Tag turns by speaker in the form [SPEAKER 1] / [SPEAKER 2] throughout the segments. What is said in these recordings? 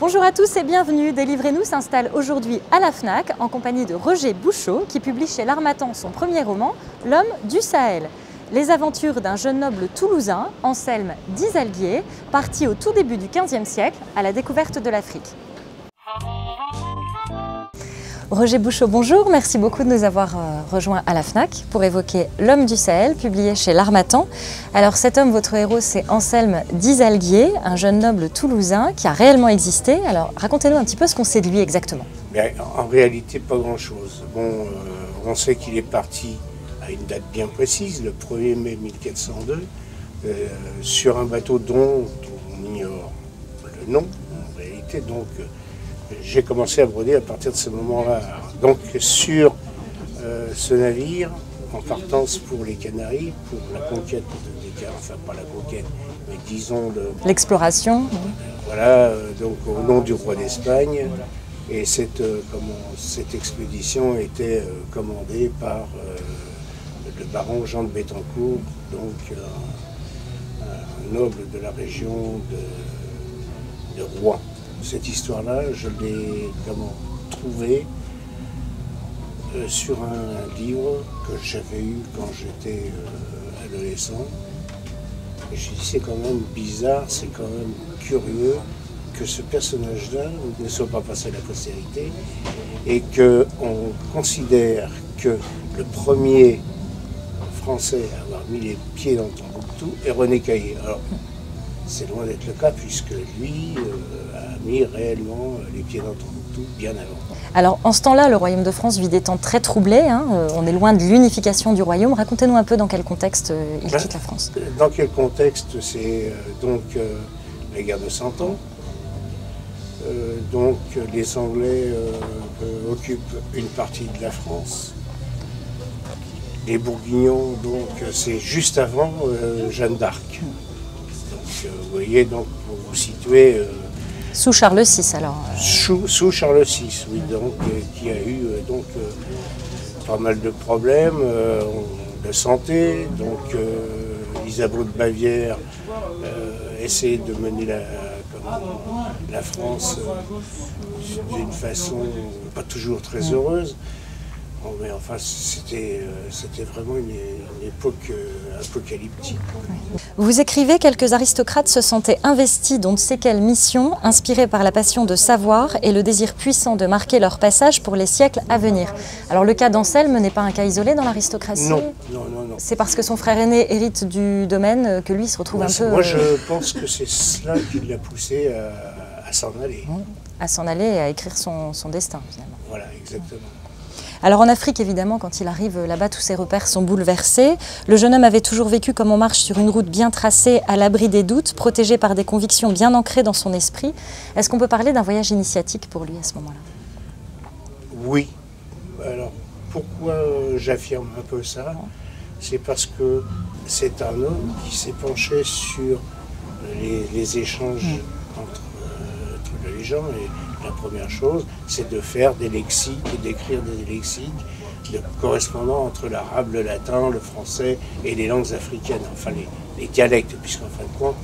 [SPEAKER 1] Bonjour à tous et bienvenue. Délivrez-nous s'installe aujourd'hui à la FNAC en compagnie de Roger Bouchot qui publie chez l'Harmattan son premier roman, L'homme du Sahel. Les aventures d'un jeune noble toulousain, Anselme d'Isalguier, parti au tout début du XVe siècle à la découverte de l'Afrique. Roger Bouchot, bonjour. Merci beaucoup de nous avoir rejoints à la FNAC pour évoquer L'homme du Sahel, publié chez l'Harmattan. Alors cet homme, votre héros, c'est Anselme d'Isalguier, un jeune noble toulousain qui a réellement existé. Alors racontez-nous un petit peu ce qu'on sait de lui exactement.
[SPEAKER 2] Bien, en réalité, pas grand-chose. Bon, on sait qu'il est parti à une date bien précise, le 1er mai 1402, sur un bateau dont on ignore le nom, en réalité. Donc, j'ai commencé à broder à partir de ce moment-là. Donc, sur ce navire, en partance pour les Canaries, pour la conquête des Canaries, enfin pas la conquête, mais disons
[SPEAKER 1] l'exploration.
[SPEAKER 2] Voilà, donc au nom du roi d'Espagne. Et cette expédition était commandée par le baron Jean de Bettencourt, donc un noble de la région de Rouen. Cette histoire-là, je l'ai trouvée sur un livre que j'avais eu quand j'étais adolescent. Et je me dis, c'est quand même bizarre, c'est quand même curieux que ce personnage-là ne soit pas passé à la postérité et qu'on considère que le premier Français à avoir mis les pieds dans Tombouctou est René Caillé. Alors, c'est loin d'être le cas puisque lui a mis réellement les pieds dans Tombouctou bien avant.
[SPEAKER 1] Alors en ce temps-là, le royaume de France vit des temps très troublés. On est loin de l'unification du royaume. Racontez-nous un peu dans quel contexte il quitte la France.
[SPEAKER 2] Dans quel contexte? C'est donc la guerre de 100 ans. Donc les Anglais occupent une partie de la France. Les Bourguignons, donc c'est juste avant Jeanne d'Arc. Donc vous voyez, donc pour vous situer.
[SPEAKER 1] Sous Charles VI alors.
[SPEAKER 2] Sous Charles VI, oui, donc qui a eu pas mal de problèmes de santé. Donc Isabeau de Bavière essayait de mener la France d'une façon pas toujours très heureuse. Bon, mais enfin, c'était vraiment une époque apocalyptique.
[SPEAKER 1] Vous écrivez « Quelques aristocrates se sentaient investis d'on ne sait quelle mission, inspirés par la passion de savoir et le désir puissant de marquer leur passage pour les siècles à venir ». Alors le cas d'Anselme n'est pas un cas isolé dans l'aristocratie?
[SPEAKER 2] Non.
[SPEAKER 1] C'est parce que son frère aîné hérite du domaine que lui se retrouve un peu...
[SPEAKER 2] Moi je pense que c'est cela qui l'a poussé à s'en aller.
[SPEAKER 1] À s'en aller et à écrire son destin finalement.
[SPEAKER 2] Voilà, exactement.
[SPEAKER 1] Alors en Afrique, évidemment, quand il arrive là-bas, tous ses repères sont bouleversés. Le jeune homme avait toujours vécu comme on marche sur une route bien tracée, à l'abri des doutes, protégé par des convictions bien ancrées dans son esprit. Est-ce qu'on peut parler d'un voyage initiatique pour lui à ce moment-là? Oui.
[SPEAKER 2] Alors, pourquoi j'affirme un peu ça? C'est parce que c'est un homme qui s'est penché sur les échanges entre les gens. Et la première chose, c'est de faire des lexiques et d'écrire des lexiques correspondant entre l'arabe, le latin, le français et les langues africaines, enfin les dialectes, puisqu'en fin de compte,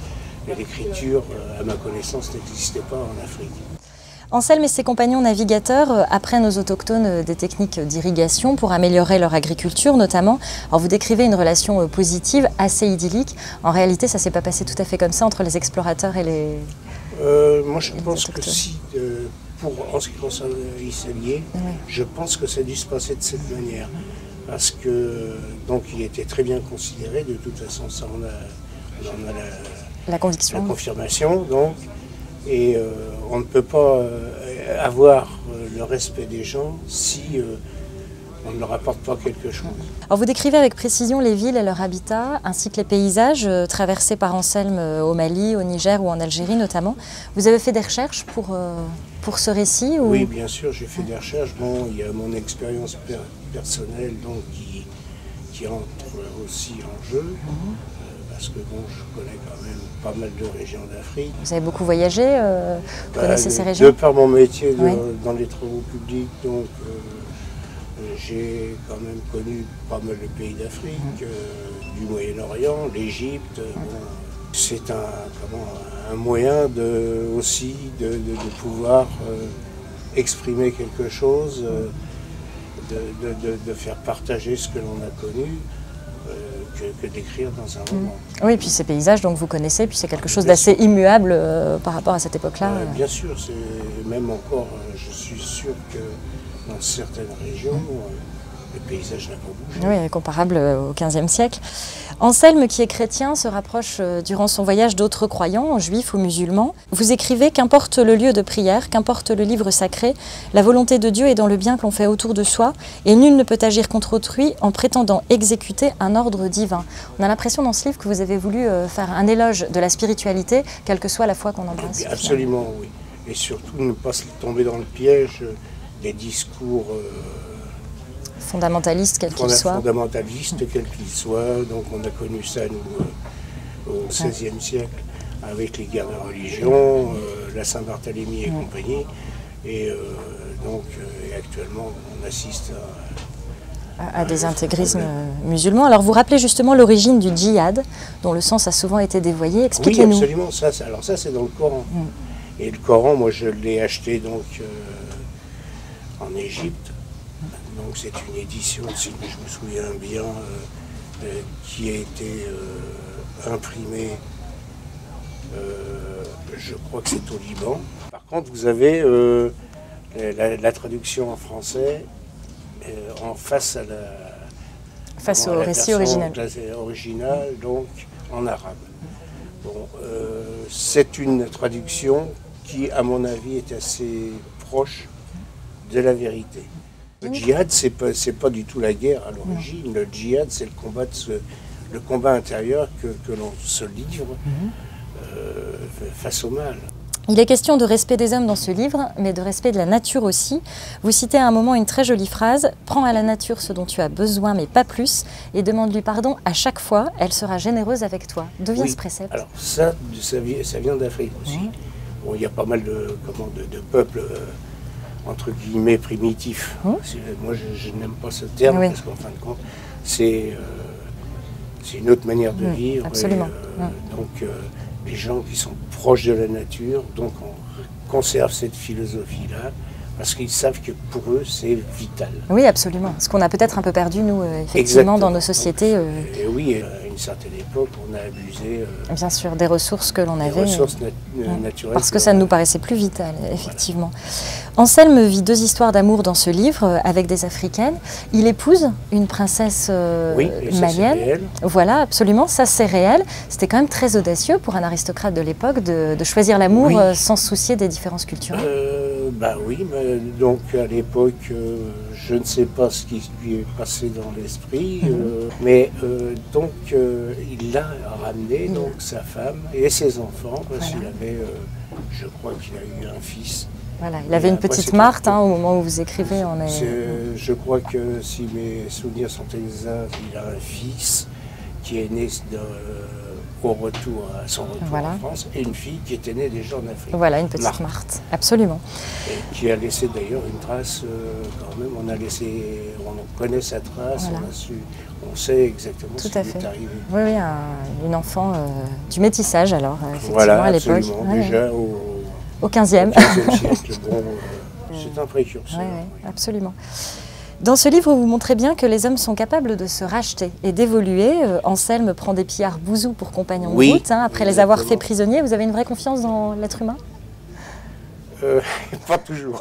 [SPEAKER 2] l'écriture, à ma connaissance, n'existait pas en Afrique.
[SPEAKER 1] Anselme et ses compagnons navigateurs apprennent aux autochtones des techniques d'irrigation pour améliorer leur agriculture notamment. Alors vous décrivez une relation positive, assez idyllique. En réalité, ça ne s'est pas passé tout à fait comme ça entre les explorateurs et les...
[SPEAKER 2] Moi je pense que si, en ce qui concerne Isalguier, je pense que ça a dû se passer de cette manière. Parce que donc il était très bien considéré, de toute façon ça on a
[SPEAKER 1] la conviction.
[SPEAKER 2] La confirmation donc. Et on ne peut pas avoir le respect des gens si on ne leur apporte pas quelque chose.
[SPEAKER 1] Alors vous décrivez avec précision les villes et leur habitat, ainsi que les paysages traversés par Anselme au Mali, au Niger ou en Algérie notamment. Vous avez fait des recherches pour ce récit ou...
[SPEAKER 2] Oui, bien sûr, j'ai fait des recherches. Bon, il y a mon expérience personnelle donc, qui entre aussi en jeu. Parce que bon, je connais quand même pas mal de régions d'Afrique.
[SPEAKER 1] Vous avez beaucoup voyagé, vous connaissez ces régions?
[SPEAKER 2] De par mon métier dans les travaux publics, donc j'ai quand même connu pas mal de pays d'Afrique, du Moyen-Orient, l'Égypte. Bon, c'est un moyen aussi de pouvoir exprimer quelque chose, de faire partager ce que l'on a connu, que d'écrire dans un roman.
[SPEAKER 1] Oui, et puis ces paysages, donc vous connaissez, puis c'est quelque chose d'assez immuable par rapport à cette époque-là.
[SPEAKER 2] Bien sûr, même encore, je suis sûr que dans certaines régions, le paysage n'a pas bougé.
[SPEAKER 1] Oui, comparable au XVe siècle. Anselme, qui est chrétien, se rapproche durant son voyage d'autres croyants, juifs ou musulmans. Vous écrivez « Qu'importe le lieu de prière, qu'importe le livre sacré, la volonté de Dieu est dans le bien que l'on fait autour de soi, et nul ne peut agir contre autrui en prétendant exécuter un ordre divin. » On a l'impression dans ce livre que vous avez voulu faire un éloge de la spiritualité, quelle que soit la foi qu'on embrasse.
[SPEAKER 2] Absolument, oui. Et surtout ne pas tomber dans le piège des discours
[SPEAKER 1] fondamentalistes, quels qu'ils soient.
[SPEAKER 2] Fondamentalistes, quels qu'ils soient. Donc on a connu ça, nous, au XVIe siècle, avec les guerres de religion, la Saint-Barthélemy et compagnie. Et donc, actuellement, on assiste
[SPEAKER 1] à des intégrismes musulmans. Alors vous rappelez justement l'origine du djihad, dont le sens a souvent été dévoyé. Expliquez-nous.
[SPEAKER 2] Oui, absolument. Alors ça, c'est dans le Coran. Et le Coran, moi, je l'ai acheté donc en Égypte. Donc c'est une édition, si je me souviens bien, qui a été imprimée, je crois que c'est au Liban. Par contre, vous avez la traduction en français en face à
[SPEAKER 1] au récit original.
[SPEAKER 2] Original, donc en arabe. Bon, c'est une traduction qui, à mon avis, est assez proche de la vérité. Le djihad, c'est pas du tout la guerre à l'origine. Le djihad, c'est le combat intérieur que l'on se livre face au mal.
[SPEAKER 1] Il est question de respect des hommes dans ce livre, mais de respect de la nature aussi. Vous citez à un moment une très jolie phrase « Prends à la nature ce dont tu as besoin, mais pas plus, et demande-lui pardon à chaque fois, elle sera généreuse avec toi. » D'où vient ce précepte?
[SPEAKER 2] Alors ça vient d'Afrique aussi. Bon, il y a pas mal de peuples entre guillemets primitifs. Moi, je n'aime pas ce terme parce qu'en fin de compte, c'est une autre manière de vivre.
[SPEAKER 1] Absolument.
[SPEAKER 2] Donc, les gens qui sont proches de la nature, donc on conserve cette philosophie-là, parce qu'ils savent que pour eux, c'est vital.
[SPEAKER 1] Oui, absolument. Ce qu'on a peut-être un peu perdu, nous, effectivement, dans nos sociétés.
[SPEAKER 2] Et oui, à une certaine époque, on a abusé...
[SPEAKER 1] bien sûr, des ressources que l'on avait.
[SPEAKER 2] Des ressources naturelles.
[SPEAKER 1] Parce que ça nous paraissait plus vital, effectivement. Voilà. Anselme vit deux histoires d'amour dans ce livre, avec des Africaines. Il épouse une princesse malienne. Voilà, absolument, ça c'est réel. C'était quand même très audacieux pour un aristocrate de l'époque de choisir l'amour sans se soucier des différences culturelles.
[SPEAKER 2] Bah oui, mais donc à l'époque, je ne sais pas ce qui lui est passé dans l'esprit, mais donc il l'a ramené, donc sa femme et ses enfants, parce qu'il avait, je crois qu'il a eu un fils.
[SPEAKER 1] Voilà, il avait une petite Marthe au moment où vous écrivez.
[SPEAKER 2] Je crois que si mes souvenirs sont exacts, il a un fils qui est né à son retour en France, et une fille qui était née déjà en Afrique.
[SPEAKER 1] Voilà, une petite Marthe, absolument.
[SPEAKER 2] Et qui a laissé d'ailleurs une trace, quand même, on connaît sa trace, on sait exactement ce qui est arrivé.
[SPEAKER 1] Oui, une enfant du métissage alors, effectivement, à l'époque.
[SPEAKER 2] Déjà
[SPEAKER 1] au 15e.
[SPEAKER 2] Siècle, c'est un précurseur.
[SPEAKER 1] Oui, absolument. Dans ce livre, vous montrez bien que les hommes sont capables de se racheter et d'évoluer. Anselme prend des pillards bouzous pour compagnons de route. Après les avoir fait prisonniers, vous avez une vraie confiance dans l'être humain?
[SPEAKER 2] Pas toujours.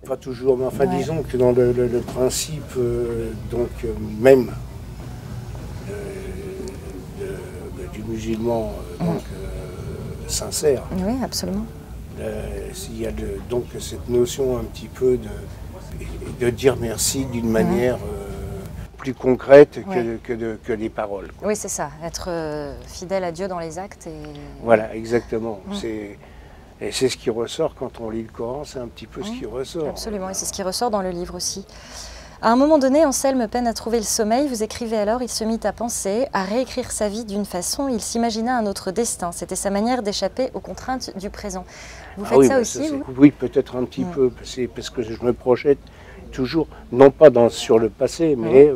[SPEAKER 2] Pas toujours, mais enfin disons que dans le principe même du musulman sincère.
[SPEAKER 1] Oui, absolument.
[SPEAKER 2] Il y a donc cette notion un petit peu de dire merci d'une manière plus concrète que les paroles.
[SPEAKER 1] Oui, c'est ça, être fidèle à Dieu dans les actes.
[SPEAKER 2] Voilà, exactement. Et c'est ce qui ressort quand on lit le Coran, c'est un petit peu ce qui ressort.
[SPEAKER 1] Absolument, et c'est ce qui ressort dans le livre aussi. À un moment donné, Anselme peine à trouver le sommeil. Vous écrivez alors, il se mit à penser, à réécrire sa vie d'une façon, il s'imagina un autre destin. C'était sa manière d'échapper aux contraintes du présent. Vous faites ça aussi, vous ?
[SPEAKER 2] Oui, peut-être un petit peu, parce que je me projette toujours, non pas sur le passé, mais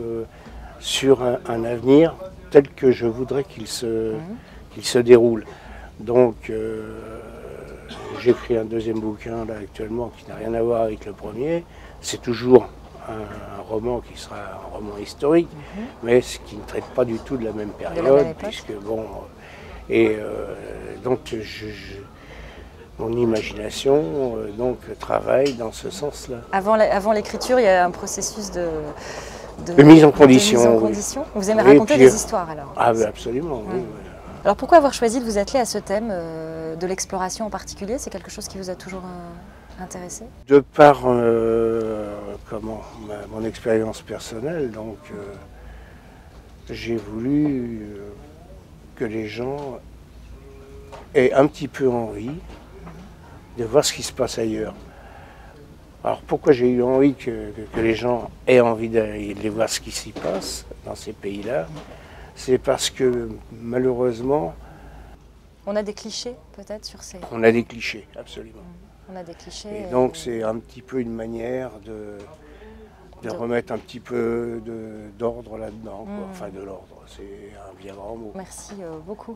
[SPEAKER 2] sur un avenir tel que je voudrais qu'il qu'il se déroule. Donc j'écris un deuxième bouquin là actuellement qui n'a rien à voir avec le premier. C'est toujours un roman qui sera un roman historique, mais qui ne traite pas du tout de la même période, puisque bon, donc mon imagination donc travaille dans ce sens-là.
[SPEAKER 1] Avant l'écriture, il y a un processus de
[SPEAKER 2] mise en condition.
[SPEAKER 1] Oui. Vous aimez raconter des histoires alors?
[SPEAKER 2] Ah ben absolument, oui.
[SPEAKER 1] Alors pourquoi avoir choisi de vous atteler à ce thème de l'exploration en particulier? C'est quelque chose qui vous a toujours intéressé?
[SPEAKER 2] De par mon expérience personnelle, donc j'ai voulu que les gens aient un petit peu envie de voir ce qui se passe ailleurs. Alors pourquoi j'ai eu envie que les gens aient envie d'aller voir ce qui s'y passe dans ces pays-là? C'est parce que malheureusement...
[SPEAKER 1] On a des clichés peut-être sur ces...
[SPEAKER 2] On a des clichés, absolument.
[SPEAKER 1] On a des clichés.
[SPEAKER 2] Et donc c'est un petit peu une manière de remettre un petit peu d'ordre là-dedans. Enfin de l'ordre, c'est un bien grand mot.
[SPEAKER 1] Merci beaucoup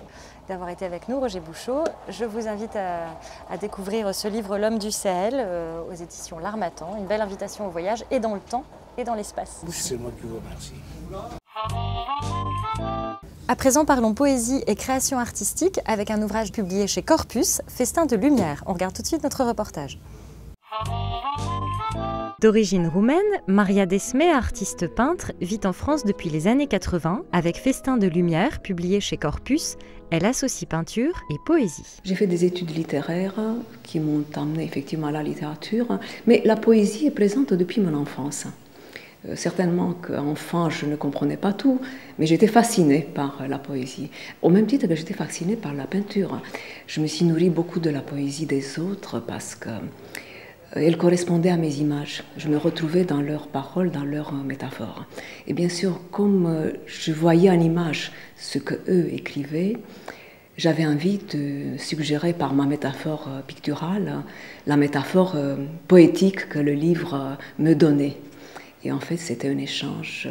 [SPEAKER 1] d'avoir été avec nous, Roger Bouchot. Je vous invite à découvrir ce livre L'homme du Sahel aux éditions L'Harmattan. Une belle invitation au voyage et dans le temps et dans l'espace.
[SPEAKER 2] C'est moi qui vous remercie.
[SPEAKER 1] À présent, parlons poésie et création artistique avec un ouvrage publié chez Corpus, Festin de lumière. On regarde tout de suite notre reportage. D'origine roumaine, Maria Desmet, artiste peintre, vit en France depuis les années 80. Avec Festin de lumière, publié chez Corpus, elle associe peinture et poésie.
[SPEAKER 3] J'ai fait des études littéraires qui m'ont amené effectivement à la littérature, mais la poésie est présente depuis mon enfance. Certainement qu'enfant, je ne comprenais pas tout, mais j'étais fascinée par la poésie. Au même titre que j'étais fascinée par la peinture. Je me suis nourrie beaucoup de la poésie des autres parce qu'elle correspondait à mes images. Je me retrouvais dans leurs paroles, dans leurs métaphores. Et bien sûr, comme je voyais en image ce qu'eux écrivaient, j'avais envie de suggérer par ma métaphore picturale la métaphore poétique que le livre me donnait. Et en fait, c'était un échange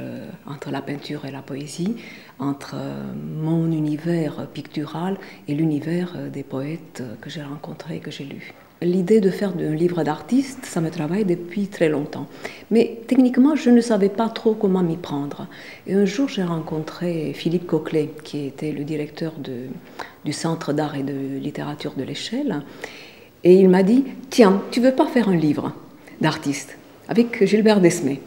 [SPEAKER 3] entre la peinture et la poésie, entre mon univers pictural et l'univers des poètes que j'ai rencontrés et que j'ai lus. L'idée de faire un livre d'artiste, ça me travaille depuis très longtemps. Mais techniquement, je ne savais pas trop comment m'y prendre. Et un jour, j'ai rencontré Philippe Coquelet, qui était le directeur du Centre d'art et de littérature de l'Échelle. Et il m'a dit, tiens, tu veux pas faire un livre d'artiste avec Gilbert Desmet?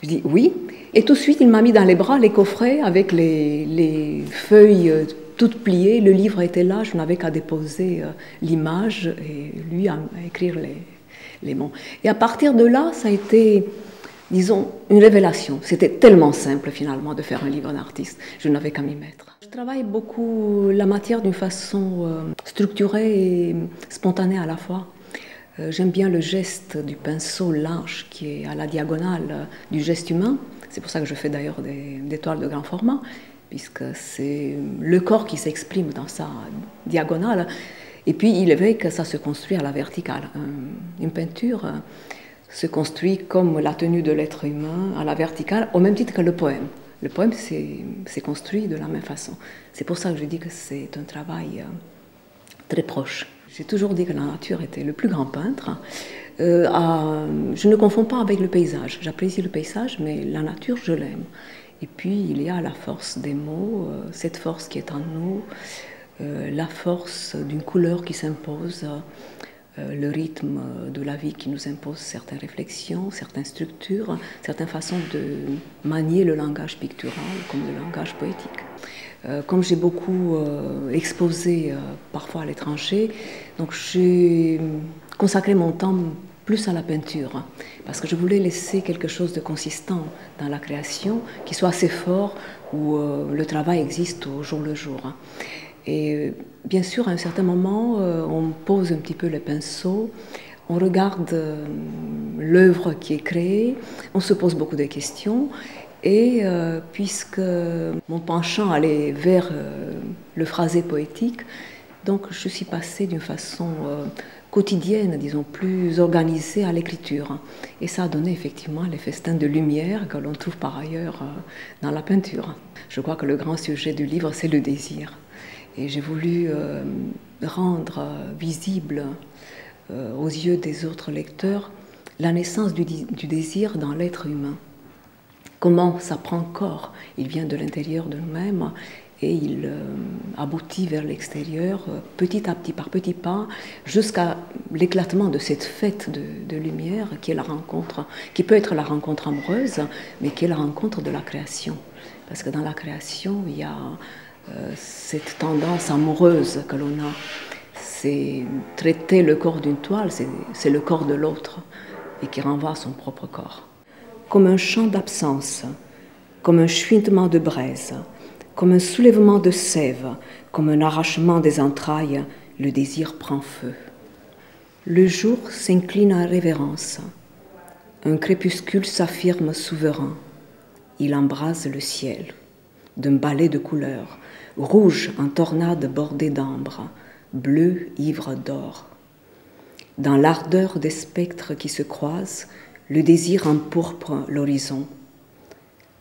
[SPEAKER 3] Je dis oui, et tout de suite il m'a mis dans les bras les coffrets avec les feuilles toutes pliées. Le livre était là, je n'avais qu'à déposer l'image et lui à écrire les mots. Et à partir de là, ça a été, disons, une révélation. C'était tellement simple finalement de faire un livre d'artiste, je n'avais qu'à m'y mettre. Je travaille beaucoup la matière d'une façon structurée et spontanée à la fois. J'aime bien le geste du pinceau large qui est à la diagonale du geste humain. C'est pour ça que je fais d'ailleurs des toiles de grand format, puisque c'est le corps qui s'exprime dans sa diagonale. Et puis il est vrai que ça se construit à la verticale. Une peinture se construit comme la tenue de l'être humain à la verticale, au même titre que le poème. Le poème c'est construit de la même façon. C'est pour ça que je dis que c'est un travail très proche. J'ai toujours dit que la nature était le plus grand peintre. Je ne confonds pas avec le paysage. J'apprécie le paysage, mais la nature, je l'aime. Et puis, il y a la force des mots, cette force qui est en nous, la force d'une couleur qui s'impose, le rythme de la vie qui nous impose certaines réflexions, certaines structures, certaines façons de manier le langage pictural comme le langage poétique. Comme j'ai beaucoup exposé parfois à l'étranger, donc j'ai consacré mon temps plus à la peinture, parce que je voulais laisser quelque chose de consistant dans la création, qui soit assez fort, où le travail existe au jour le jour. Et bien sûr, à un certain moment, on pose un petit peu le pinceau, on regarde l'œuvre qui est créée, on se pose beaucoup de questions. Et puisque mon penchant allait vers le phrasé poétique, donc je suis passée d'une façon quotidienne, disons, plus organisée à l'écriture. Et ça a donné effectivement les festins de lumière que l'on trouve par ailleurs dans la peinture. Je crois que le grand sujet du livre, c'est le désir. Et j'ai voulu rendre visible aux yeux des autres lecteurs la naissance du désir dans l'être humain. Comment ça prend corps? Il vient de l'intérieur de nous-mêmes et il aboutit vers l'extérieur petit à petit, par petits pas, jusqu'à l'éclatement de cette fête de lumière qui est la rencontre, qui peut être la rencontre amoureuse, mais qui est la rencontre de la création. Parce que dans la création, il y a cette tendance amoureuse que l'on a. C'est traiter le corps d'une toile, c'est le corps de l'autre et qui renvoie à son propre corps. Comme un chant d'absence, comme un chuintement de braise, comme un soulèvement de sève, comme un arrachement des entrailles, le désir prend feu. Le jour s'incline en révérence. Un crépuscule s'affirme souverain. Il embrase le ciel d'un balai de couleurs, rouge en tornade bordée d'ambre, bleu ivre d'or. Dans l'ardeur des spectres qui se croisent, le désir empourpre l'horizon.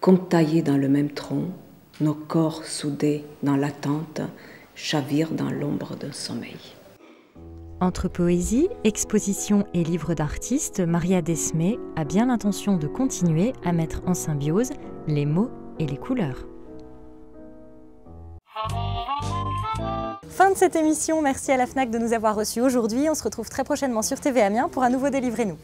[SPEAKER 3] Comme taillés dans le même tronc, nos corps soudés dans l'attente chavirent dans l'ombre d'un sommeil.
[SPEAKER 1] Entre poésie, exposition et livres d'artistes, Maria Desmé a bien l'intention de continuer à mettre en symbiose les mots et les couleurs. Fin de cette émission, merci à la FNAC de nous avoir reçus aujourd'hui. On se retrouve très prochainement sur TV Amiens pour un nouveau Délivrez-nous.